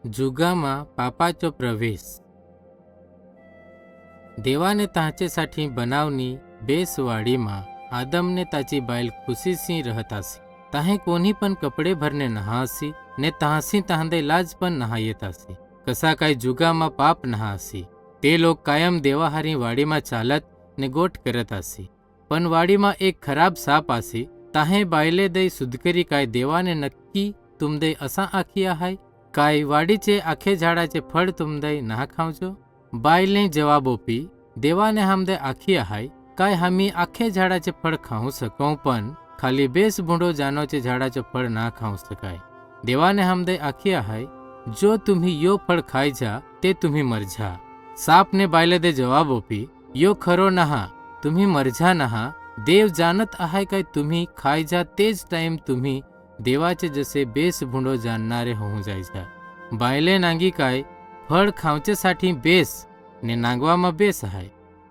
जुगामा पापाचो प्रवेश। देवाने तांचेसाठी बनावनी बेसवाडीमा आदमने ताची बायल खुशीसी रहत आसी। ताहे कोणी पण कपडे भरने नहासी ने ताहसी तांदे लाज पण नहा येत आसी। कसा काय जुगामा पाप नहासी। ते लोक कायम देवाहारी वाडीमा चालत ने गोठ करत आसी। पण वाडीमा एक खराब साप आसी। ताहे बायले दई सुधकरी काय देवाने नक्की तुमदे असा आखी आहाय काय वाडीचे आखे झाडाचे फळ तुमदई ना खावजो। बायले जवाब ओपी देवाने हमदे आखी आहाय काय हमी आखे झाडाचे फळ खाऊ सको पण खाली बेस भुंडो जानोचे झाडाचे फळ ना खाऊ सकाय। देवाने हमदे आखी आहाय जो तुम्ही यो फळ खाय जा ते तुम्ही मरझा। सापने बायले दे जवाब ओपी यो खरो नहा तुम्ही मरझा नहा। देव जानत आहाय काय तुम्ही खाय जा तेच टाइम तुम्ही देवाचे जसे बेस भुंडो जाणणारे होऊन जायचा। बायले नांगी काय फळ खावचेसाठी बेस ने नांगवामा बेस आहे।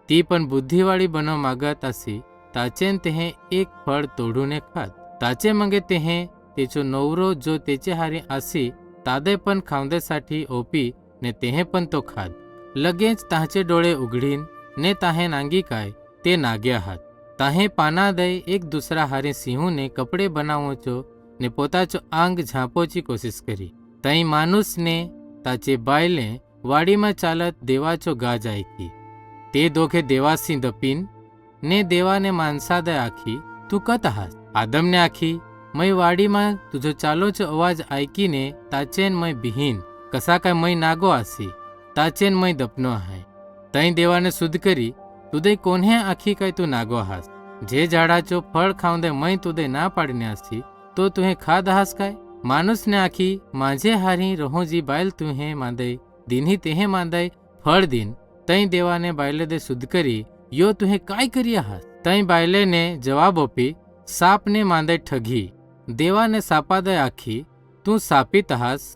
ती पण बुद्धिवाळी बनव मागत असी ताचेन तेहे एक फळ तोडूने खात। ताचे मगे तेहे तेचो नवरो जो तेचे हारी आसी तादे पण खावदेसाठी ओपी ने तेहे पण तो खात। लगेच ताचे डोळे उघडीन ने ताहे नांगी काय ते नागे आहात। ताहे पाना दई एक दुसरा हारे सिंहूने कपडे बनावोचो ने पोताचो आंग झांपोची कोशिश करी। तई माणूस ने ताचे बायले वाडीमा चालत देवाचो गाज ऐकी। ते दोघे देवासी दपीन ने देवाने माणसा दे आखी तू कत आहास। आदमने आखी मै वाडीमा तुझो चालोचो आवाज ऐकीने ताचेन मै बिहीन कसा काय मै नागो आसी ताचेन मै दपनो आहे। तई देवाने सुध करी तुदे कोण्हे आखी काय तू नागो आहास। जे झाडाचो फळ खाऊंदे मै तुदे ना पाडणे आसी तो तुहे खाद आहास काय। माणूसने आखी माझे हारी रहो जी बायल तुहे मांदई दिनही तेहे मांदई फळ दिन। तई देवाने बायले दे सुध करी यो तुहे काय करी आहास। तई बायले ने जवाब ओपी सापने मांदई ठगी। देवाने सापा दे आखी तू सापित आहास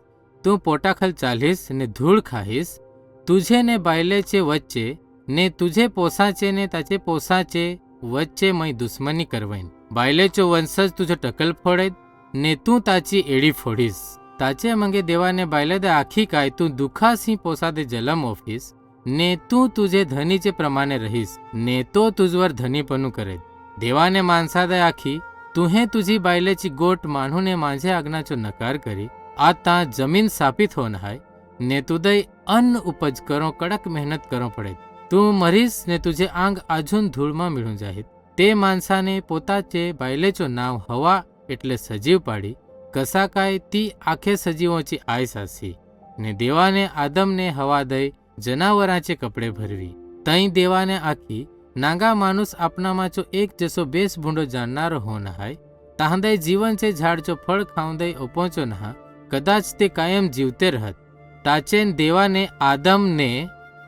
तू पोटाखल चालीस ने धूळ खाहीस। तुझे ने बायलेचे वच्चे ने तुझे पोसाचे ने ताचे पोसाचे वच्चे मै दुश्मनी करवैन। बायलेचो वंशज तुझे टकल फोडेत ने तू ताची एडी फोडीस। ताचे मगे देवाने बायले दे आखी काय तू दुखासी पोसादे जलम ओफीस ने तू तुझे धनीचे प्रमाणे रहीस ने तो तुझवर धनीपणू करेत। देवाने माणसा दे आखी तुहे तुझी बायलेची गोट मानूने माझे आज्ञाचो नकार करी। आता जमीन सापित होन हाय ने तुदय अन्न उपज करो कडक मेहनत करो पडेत। तू मरीस ने तुझे आंग अजून धूळमा मिळून जाहीत। ते माणसाने पोताचे बायलेचो नाव हवा એટલે સજીવ પાડી કસા કાય તી આખે સજીવોची આયસ આસી ને દેવાને આદમને હવા દઈ જનાવરાંचे કપડે ભરવી। તઈ દેવાને આખી નાંગા માણूस આપનામાંચો એક જસો બેસ ભૂંડો જાણનારો હો નહાય તાહંદય જીવનचे झाडचो फळ खाऊंदय ओपोचो नहा कदाच ते कायम जीवते रहत। ताचेन देवाने आदमने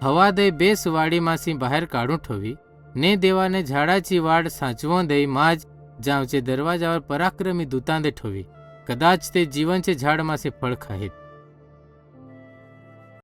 हवा दई बेस वाडीमासी बाहेर काढून ठेवी ने देवाने झाडाची वाड साचवून दई माज जावचे दरवाजावर पराक्रमी दूतांदे ठेवी कदाच ते जीवनचे झाड मासे फळ खाहीत।